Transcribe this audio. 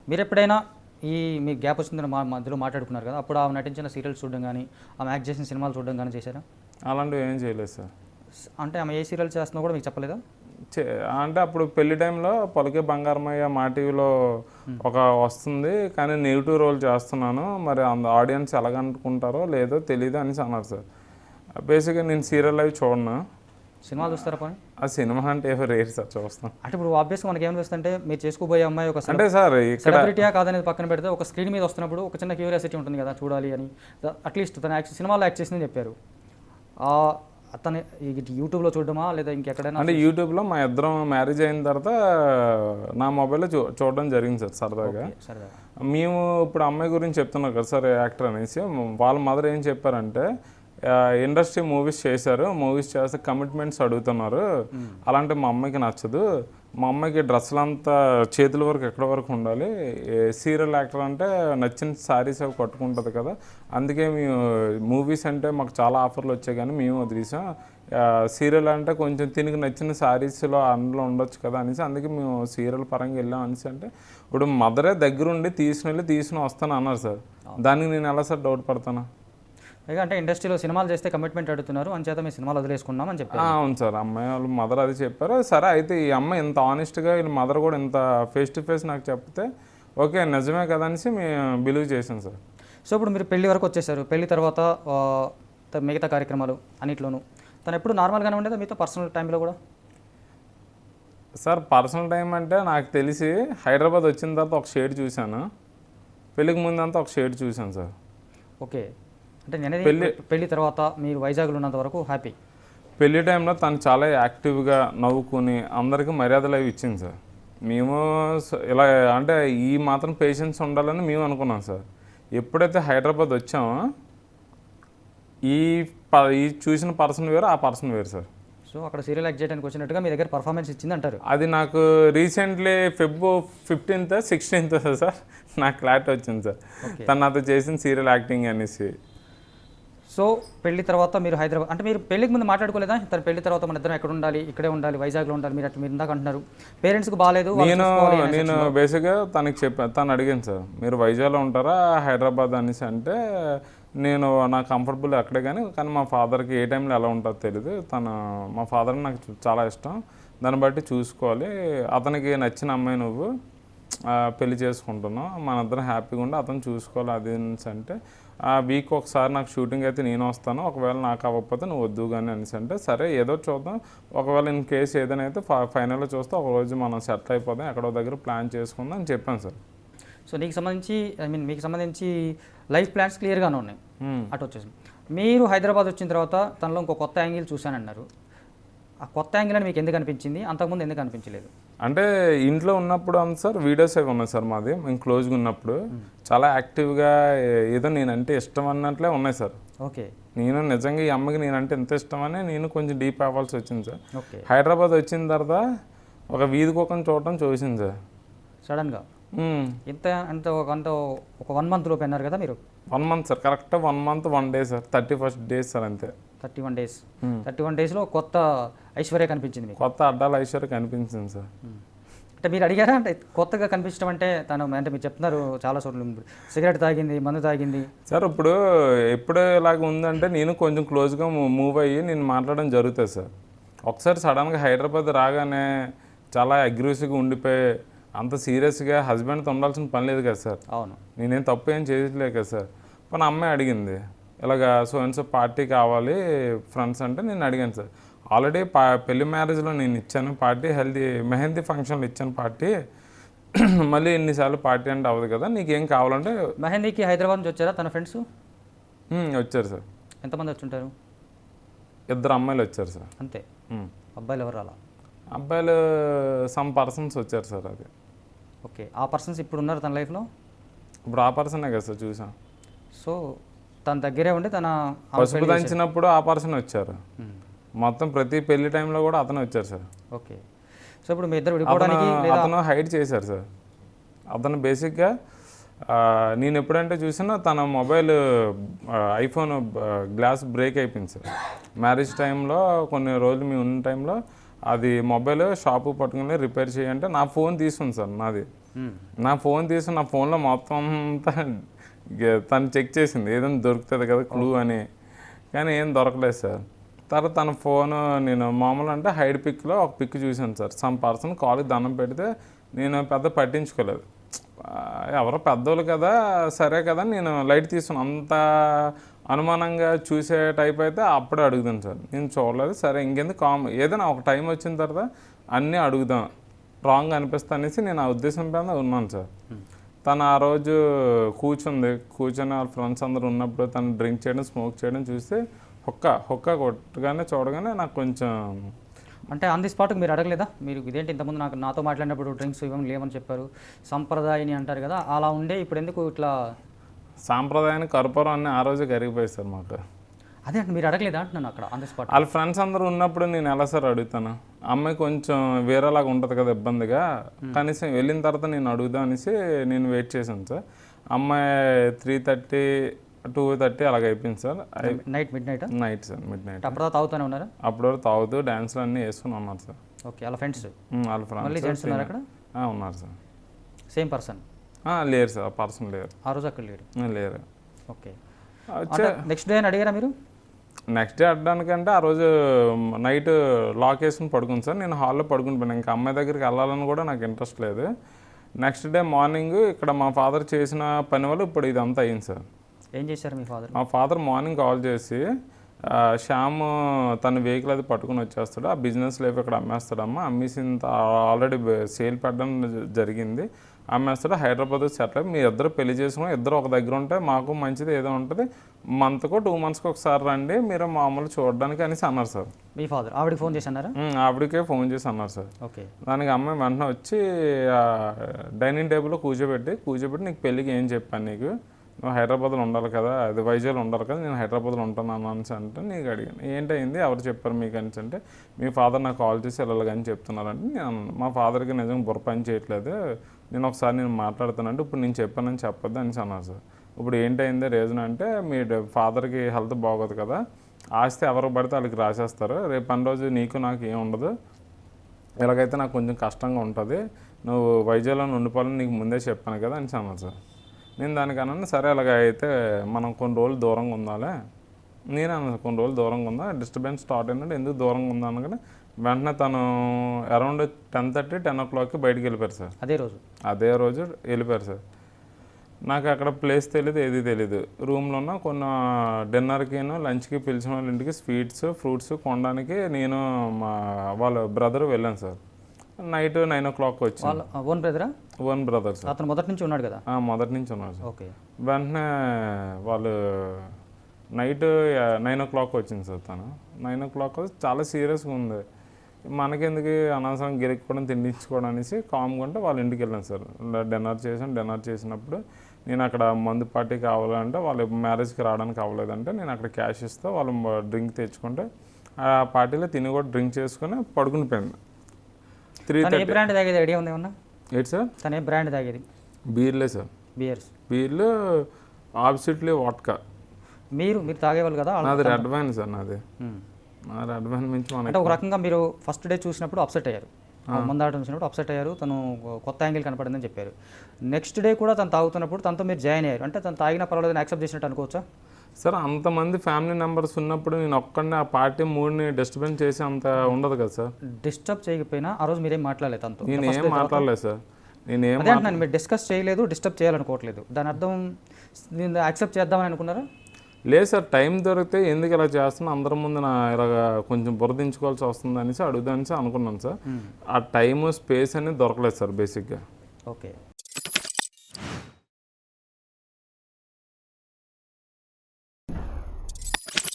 మీరెప్పుడైనా ఈ మీ గ్యాప్ వచ్చిందని మధ్యలో మాట్లాడుకున్నారు కదా, అప్పుడు ఆమె నటించిన సీరియల్స్ చూడడం కానీ, ఆమె యాక్ట్ చేసిన సినిమాలు చూడడం కానీ చేశారా? అలాంటివి ఏం చేయలేదు సార్. అంటే ఆమె ఏ సీరియల్ చేస్తున్నా కూడా మీకు చెప్పలేదా? అంటే అప్పుడు పెళ్లి టైంలో పలుకే బంగారమయ్య మా టీవీలో ఒక వస్తుంది, కానీ నెగిటివ్ రోల్ చేస్తున్నాను, మరి ఆడియన్స్ ఎలాగనుకుంటారో లేదో తెలియదు అనేసి అన్నారు సార్. బేసిక్గా నేను సీరియల్ అవి చూడను. సినిమాలు చూస్తారా పోనీ? ఆ సినిమా అంటే ఏవో రేర్ సార్ చూస్తాం. అంటే ఇప్పుడు ఆబ్వియస్గా మనకి ఏం చూస్తుంటే మీరు చేసుకోబోయే అమ్మాయి ఒక అంటే సార్ ఇక్కడ సెలబ్రిటీయా కాదనేది పక్కన పెడితే ఒక స్క్రీన్ మీద వస్తున్నప్పుడు ఒక చిన్న క్యూరియాసిటీ ఉంటుంది కదా, చూడాలి అని. అట్లీస్ట్ తన సినిమాలో యాక్ట్ చేసిందని చెప్పారు. అతను యూట్యూబ్లో చూడడమా లేదా ఇంకెక్కడైనా? అంటే యూట్యూబ్లో మా ఇద్దరం మ్యారేజ్ అయిన తర్వాత నా మొబైల్లో చూడడం జరిగింది సార్ సరదాగా. మేము ఇప్పుడు అమ్మాయి గురించి చెప్తున్నాం కదా సార్, యాక్టర్ అనేసి. వాళ్ళ మదర్ ఏం చెప్పారంటే, ఇండస్ట్రీ మూవీస్ చేశారు, మూవీస్ చేస్తే కమిట్మెంట్స్ అడుగుతున్నారు, అలాంటి మా అమ్మాయికి నచ్చదు, మా అమ్మాయికి డ్రెస్సులు అంతా చేతుల వరకు ఎక్కడ వరకు ఉండాలి, సీరియల్ యాక్టర్ అంటే నచ్చిన శారీస్ అవి కట్టుకుంటుంది కదా, అందుకే మేము మూవీస్ అంటే మాకు చాలా ఆఫర్లు వచ్చాయి కానీ మేము వదిలేసాం, సీరియల్ అంటే కొంచెం తినికి నచ్చిన శారీస్లో అందులో ఉండొచ్చు కదా అనేసి అందుకే మేము సీరియల్ పరంగా వెళ్ళాం అనేసి. అంటే ఇప్పుడు మదరే దగ్గరుండి తీసుకుని వస్తాను అన్నారు సార్. దానికి నేను ఎలా సార్ డౌట్ పడతాను? అంటే ఇండస్ట్రీలో సినిమాలు చేస్తే కమిట్మెంట్ అడుగుతున్నారు, అని చేత మీ సినిమాలు వదిలేసుకున్నాం అని చెప్పారు. అవును సార్, అమ్మాయి వాళ్ళు మదర్ అది చెప్పారు. సరే అయితే ఈ అమ్మాయి ఇంత ఆనెస్ట్గా వీళ్ళ మదర్ కూడా ఇంత ఫేస్ టు ఫేస్ నాకు చెప్తే ఓకే నిజమే కదా అనేసి మేము బిలీవ్ చేసాం సార్. సో ఇప్పుడు మీరు పెళ్లి వరకు వచ్చేసారు. పెళ్లి తర్వాత మిగతా కార్యక్రమాలు అన్నిట్లోనూ తను ఎప్పుడు నార్మల్గానే ఉండేదా మీతో పర్సనల్ టైంలో కూడా? సార్ పర్సనల్ టైం అంటే నాకు తెలిసి హైదరాబాద్ వచ్చిన తర్వాత ఒక షేడ్ చూశాను, పెళ్ళికి ముందంతా ఒక షేడ్ చూశాను సార్. ఓకే, అంటే నేను పెళ్లి తర్వాత మీరు వైజాగ్లో ఉన్నంత వరకు హ్యాపీ. పెళ్లి టైంలో తను చాలా యాక్టివ్గా నవ్వుకుని అందరికీ మర్యాదలు అవి ఇచ్చింది సార్. మేము ఇలా అంటే ఈ మాత్రం పేషెన్స్ ఉండాలని మేము అనుకున్నాం సార్. ఎప్పుడైతే హైదరాబాద్ వచ్చామో ఈ చూసిన పర్సన్ వేరు, ఆ పర్సన్ వేరు సార్. సో అక్కడ సీరియల్ యాక్ట్ చేయడానికి వచ్చినట్టుగా మీ దగ్గర పర్ఫార్మెన్స్ ఇచ్చింది అంటారు. అది నాకు recently February 15th 16th sir నాకు క్లారిటీ వచ్చింది సార్, తను నాతో చేసిన సీరియల్ యాక్టింగ్ అనేసి. సో పెళ్లి తర్వాత మీరు హైదరాబాద్ అంటే మీరు పెళ్లికి ముందు మాట్లాడుకోలేదా? తన పెళ్లి తర్వాత మన ఇద్దరం ఎక్కడ ఉండాలి, ఇక్కడే ఉండాలి, వైజాగ్లో ఉండాలి, మీరు అట్లా మీరు ఇందాక అంటున్నారు పేరెంట్స్కి బాగాలేదు. నేను బేసిక్గా తనకి చెప్పాను, తను అడిగాను సార్ మీరు వైజాగ్లో ఉంటారా హైదరాబాద్ అనేసి. అంటే నేను నాకు కంఫర్టబుల్ అక్కడే కానీ మా ఫాదర్కి ఏ టైంలో ఎలా ఉంటుందో తెలియదు, మా ఫాదర్ని నాకు చాలా ఇష్టం, దాన్ని బట్టి చూసుకోవాలి, అతనికి నచ్చిన అమ్మాయి నువ్వు పెళ్లి చేసుకుంటున్నావు, మన ఇద్దరం హ్యాపీగా ఉండి అతను చూసుకోవాలి అది అంటే. ఆ వీక్ ఒకసారి నాకు షూటింగ్ అయితే నేను వస్తాను, ఒకవేళ నాకు అవ్వకపోతే నువ్వు వద్దు కానీ అనేసి. అంటే సరే ఏదో చూద్దాం, ఒకవేళ ఇన్ కేసు ఏదైనా అయితే ఫైనల్లో చూస్తే ఒకరోజు మనం సెటిల్ అయిపోదాం, ఎక్కడో దగ్గర ప్లాన్ చేసుకుందాం అని చెప్పాను సార్. సో మీకు సంబంధించి లైఫ్ ప్లాన్స్ క్లియర్గానే ఉన్నాయి. అటు వచ్చేసి మీరు హైదరాబాద్ వచ్చిన తర్వాత తనలో ఇంకో కొత్త యాంగిల్ చూశానన్నారు. ఆ కొత్త యాంగిల్ అని మీకు ఎందుకు అనిపించింది, అంతకుముందు ఎందుకు అనిపించలేదు? అంటే ఇంట్లో ఉన్నప్పుడు అంత సార్ వీడియోస్ అవి ఉన్నాయి సార్ మాది, మేము క్లోజ్గా ఉన్నప్పుడు చాలా యాక్టివ్గా ఏదో నేనంటే ఇష్టం అన్నట్లే ఉన్నాయి సార్. ఓకే, నేను నిజంగా ఈ అమ్మకి నేనంటే ఎంత ఇష్టమని నేను కొంచెం డీప్ అవ్వాల్సి వచ్చింది సార్. హైదరాబాద్ వచ్చిన తర్వాత ఒక వీధి కుక్కను చూడటం చూసింది సార్ సడన్గా. ఇంత ఒక 1 month లోపు అన్నారు కదా మీరు? 1 month sir, correct 1 month 1 day sir, 31st days sir అంతే. 31 daysలో కొత్త ఐశ్వర్య కనిపించింది, కొత్త అడ్డాల ఐశ్వర్య కనిపించింది సార్. అంటే మీరు అడిగారా? అంటే కొత్తగా కనిపించడం అంటే తను అంటే మీరు చెప్తున్నారు చాలా చోట్ల సిగరెట్ తాగింది, మందు తాగింది సార్. ఇప్పుడు ఎప్పుడు ఇలాగ ఉందంటే నేను కొంచెం క్లోజ్గా మూవ్ అయ్యి నేను మాట్లాడడం జరుగుతుంది సార్. ఒకసారి సడన్గా హైదరాబాద్ రాగానే చాలా అగ్రెసివ్గా ఉండిపోయి అంత సీరియస్గా హస్బెండ్తో ఉండాల్సిన పని లేదు కదా సార్. అవును, నేనేం తప్పు ఏం చేయట్లేదు కదా సార్. కానీ అమ్మాయి అడిగింది ఇలాగా సో పార్టీ కావాలి ఫ్రెండ్స్ అంటే నేను అడిగాను సార్. ఆల్రెడీ పెళ్లి మ్యారేజ్లో నేను ఇచ్చాను పార్టీ, మెహందీ ఫంక్షన్లో ఇచ్చాను పార్టీ, మళ్ళీ ఎన్నిసార్లు పార్టీ అంటే అవ్వదు కదా, నీకేం కావాలంటే. మెహందీకి హైదరాబాద్ నుంచి వచ్చారా తన ఫ్రెండ్స్? వచ్చారు సార్. ఎంతమంది వచ్చుంటారు? 2 అమ్మాయిలు వచ్చారు సార్. అంతే? అబ్బాయిలు ఎవరు అలా? అబ్బాయిలు సమ్ పర్సన్స్ వచ్చారు సార్. అది ఓకే, ఆ పర్సన్స్ ఇప్పుడు ఉన్నారు తన లైఫ్లో? ఇప్పుడు ఆ పర్సనే కదా సార్ చూసాం. సో తన దగ్గరే ఉండి తన పసుపు దంచినప్పుడు ఆ పర్సన్ వచ్చారు, మొత్తం ప్రతి పెళ్లి టైంలో కూడా అతను వచ్చారు సార్. ఓకే, సో ఇప్పుడు మీ ఇద్దరు విడిపోవడానికి అతను హైడ్ చేశారు సార్. అతను బేసిక్గా నేను ఎప్పుడంటే చూసినా తన మొబైల్ ఐఫోన్ గ్లాస్ బ్రేక్ అయిపోయింది సార్. మ్యారేజ్ టైంలో కొన్ని రోజులు మేము ఉన్న టైంలో అది మొబైల్ షాపు పట్టుకుని రిపేర్ చేయంటే నా ఫోన్ తీసుకుంది సార్ నాది. నా ఫోన్ తీసి నా ఫోన్లో మొత్తం అంతా తను చెక్ చేసింది ఏదైనా దొరుకుతుంది కదా క్లూ అని, కానీ ఏం దొరకలేదు సార్. తర్వాత తన ఫోన్ నేను మామూలు అంటే హైడ్ పిక్లో ఒక పిక్ చూశాను సార్. సమ్ పర్సన్ కాల్కి దండం పెడితే నేను పెద్ద పట్టించుకోలేదు, ఎవరో పెద్దోళ్ళు కదా సరే కదా నేను లైట్ తీసుకున్నాను. అంత అనుమానంగా చూసే టైప్ అయితే అప్పుడే అడుగుతాను సార్. నేను చూడలేదు, సరే ఇంకెందుకు ఏదైనా ఒక టైం వచ్చిన తర్వాత అన్నీ అడుగుదాం, రాంగ్ అనిపిస్తా అనేసి నేను ఆ ఉద్దేశం పైన ఉన్నాను సార్. తను ఆ రోజు కూర్చొని వాళ్ళ ఫ్రెండ్స్ అందరూ ఉన్నప్పుడు తను డ్రింక్ చేయడం స్మోక్ చేయడం చూస్తే హొక్క కొట్టగానే చూడగానే నాకు కొంచెం అంటే ఆన్ ది స్పాట్కి మీరు అడగలేదా, మీరు ఇదేంటి ఇంతకుముందు నాతో మాట్లాడినప్పుడు డ్రింక్స్ ఇవ్వడం లేవని చెప్పారు, సంప్రదాయని అంటారు కదా, అలా ఉండే ఇప్పుడు ఎందుకు ఇట్లా సాంప్రదాయానికి కర్పూరం అన్నీ ఆ రోజే కరిగిపోయి సార్ మాకు. అదే అంటే మీరు అడగలేదా అంటున్నాను అక్కడ ఆన్ ది స్పాట్. వాళ్ళ ఫ్రెండ్స్ అందరూ ఉన్నప్పుడు నేను ఎలా సార్ అడుగుతాను, అమ్మాయి కొంచెం వేరేలాగా ఉంటుంది కదా ఇబ్బందిగా, కనీసం వెళ్ళిన తర్వాత నేను అడుగుదాం అనేసి నేను వెయిట్ చేశాను సార్. అమ్మాయి 3:30 2:30 అలాగ అయిపోయింది sir. Night sir mid night. అప్పుడు తాగుతూనే ఉన్నారా? అప్పుడు తాగుతూ డ్యాన్స్లు అన్నీ వేసుకుని ఉన్నారు సార్. ఓకే, వాళ్ళ ఫ్రెండ్స్ ఉన్నారు సార్. సేమ్ పర్సన్ లేరు సార్, పర్సన్ లేరు ఆ రోజు అక్కడ లేరు. ఓకే, నెక్స్ట్ డే అడిగారా మీరు? నెక్స్ట్ డే అడ్డానికంటే ఆ రోజు నైట్ లాక్ వేసుకుని పడుకుంది సార్. నేను హాల్లో పడుకుని ఇంకా అమ్మాయి దగ్గరికి వెళ్ళాలని కూడా నాకు ఇంట్రెస్ట్ లేదు. నెక్స్ట్ డే మార్నింగ్ ఇక్కడ మా ఫాదర్ చేసిన పని వల్ల ఇప్పుడు ఇదంతా అయింది సార్. ఏం చేశారు మీ ఫాదర్? మా ఫాదర్ మార్నింగ్ కాల్ చేసి శ్యామ్ తన వెహికల్ అది పట్టుకుని వచ్చేస్తాడు, ఆ బిజినెస్ లైఫ్ ఇక్కడ అమ్మేస్తాడమ్మా, అమ్మేసిన ఆల్రెడీ సేల్ పెట్టడం జరిగింది, అమ్మేస్తాడు, హైదరాబాద్ సెటిల్ అయ్యి మీ ఇద్దరు పెళ్లి చేసుకుని ఇద్దరు ఒక దగ్గర ఉంటే మాకు మంచిది ఏదో ఉంటుంది, మంత్కో 2 monthsకి ఒకసారి రండి మీరు మామూలు చూడడానికి అనేసి అన్నారు సార్. మీ ఫాదర్ ఆవిడకి ఫోన్ చేసి అన్నారా? ఆవిడకే ఫోన్ చేసి అన్నారు సార్. ఓకే, దానికి అమ్మాయి వెంటనే వచ్చి డైనింగ్ టేబుల్లో కూర్చోబెట్టి నీకు పెళ్ళికి ఏం చెప్పాను, నీకు నువ్వు హైదరాబాద్లో ఉండాలి కదా, అది వైజాగ్లో ఉండాలి కదా, నేను హైదరాబాద్లో ఉంటాను అనేసి అంటే నీకు అడిగాను ఏంటైంది ఎవరు చెప్పారు మీకు అనేసి అంటే మీ ఫాదర్ నాకు కాల్ చేసి వెళ్ళాలని చెప్తున్నారంటే నేను మా ఫాదర్కి నిజంగా బుర్ర పని చేయట్లేదు, నేను మాట్లాడుతానంటే ఇప్పుడు నేను చెప్పానని చెప్పొద్దు అనేసి అన్నారు సార్. ఇప్పుడు ఏంటైంది రీజన్ అంటే మీ ఫాదర్కి హెల్త్ బాగోదు కదా, ఆస్తి ఎవరికి పడితే వాళ్ళకి రాసేస్తారు, రేపు పని రోజు నీకు నాకు ఏం ఉండదు, ఇలాగైతే నాకు కొంచెం కష్టంగా ఉంటుంది, నువ్వు వైజాగ్లో ఉండిపోవాలని నీకు ముందే చెప్పాను కదా అనేసి అన్నారు సార్. నేను దానికన్నా సరే అలాగ అయితే మనం కొన్ని రోజులు దూరంగా ఉండాలి, నేను అన్నాను కొన్ని రోజులు దూరంగా ఉందా, డిస్టర్బెన్స్ స్టార్ట్ అయినట్టు ఎందుకు దూరంగా ఉందా అనగానే వెంటనే తను అరౌండ్ 10:30 10 o'clockకి బయటికి వెళ్ళిపోయారు సార్. అదే రోజు వెళ్ళిపోయారు సార్. నాకు అక్కడ ప్లేస్ తెలియదు, ఏది తెలీదు, రూమ్లో ఉన్న కొన్ని డిన్నర్కి లంచ్కి పిలిచిన వాళ్ళ ఇంటికి స్వీట్స్ ఫ్రూట్స్ కొనడానికి నేను వాళ్ళ బ్రదర్ వెళ్ళాను సార్. నైట్ 9 o'clock వచ్చి ఓన్ బ్రదర్ సార్. అతను మొదటి నుంచి ఉన్నాడు కదా? మొదటి నుంచి ఉన్నాడు సార్. ఓకే, వెంటనే వాళ్ళు నైట్ 9 o'clock వచ్చింది సార్. తను 9 o'clock చాలా సీరియస్గా ఉంది, మనకెందుకు అనవసరం గిరిక్కోవడం తిండించుకోవడం అనేసి కామ్గా ఉంటే వాళ్ళ ఇంటికి వెళ్ళాను సార్. డిన్నర్ చేసినప్పుడు నేను అక్కడ మందు పార్టీ కావాలంటే వాళ్ళు మ్యారేజ్కి రావడానికి అవ్వలేదంటే నేను అక్కడ క్యాష్ ఇస్తే వాళ్ళు డ్రింక్ తెచ్చుకుంటే ఆ పార్టీలో తిని కూడా డ్రింక్ చేసుకుని పడుకుని పోయింది. 3:30 బ్రాండ్ తాగేది ఐడియా ఉంది ఏమన్నా? ఏంటి సార్? తను ఏ బ్రాండ్ తాగేది? బీర్లే సార్. బీర్లు ఆబ్సిట్లీ వాట్కా. మీరు తాగేవాళ్ళు కదా? నాది రెడ్ వైన్ సార్. నాది రెడ్ వైన్ మించి అంటే ఒక రకంగా మీరు ఫస్ట్ డే చూసినప్పుడు అప్సెట్ అయ్యారు, ముందాటం చూసినప్పుడు అప్సెట్ అయ్యారు, తను కొత్త యాంగిల్ కనపడిందని చెప్పారు. నెక్స్ట్ డే కూడా తను తాగుతున్నప్పుడు తనతో మీరు జాయిన్ అయ్యారు, అంటే తను తాగిన పర్వాలేదని యాక్సెప్ట్ చేసినట్టు అనుకోవచ్చా సార్? అంతమంది ఫ్యామిలీ మెంబర్స్ ఉన్నప్పుడు నేను ఒక్కడిని ఆ పార్టీ మూడ్ని డిస్టర్బెన్స్ చేసి అంత ఉండదు కదా సార్. డిస్టర్బ్ చేయకపోయినా ఆ రోజు మీరేం మాట్లాడలేదు తనతో? నేను ఏం మాట్లాడలేదు సార్. మీరు డిస్కస్ చేయలేదు, డిస్టర్బ్ చేయాలనుకోవట్లేదు, దాని అర్థం నేను యాక్సెప్ట్ చేద్దామని అనుకున్నారా? లేదు సార్, టైం దొరికితే ఎందుకు ఇలా చేస్తున్నా అందరి ముందు నా ఇలాగ కొంచెం బురదించుకోవాల్సి వస్తుంది అనేసి అడుగుదామని అనుకున్నాను సార్. ఆ టైము స్పేస్ అనేది దొరకలేదు సార్ బేసిక్గా. ఓకే.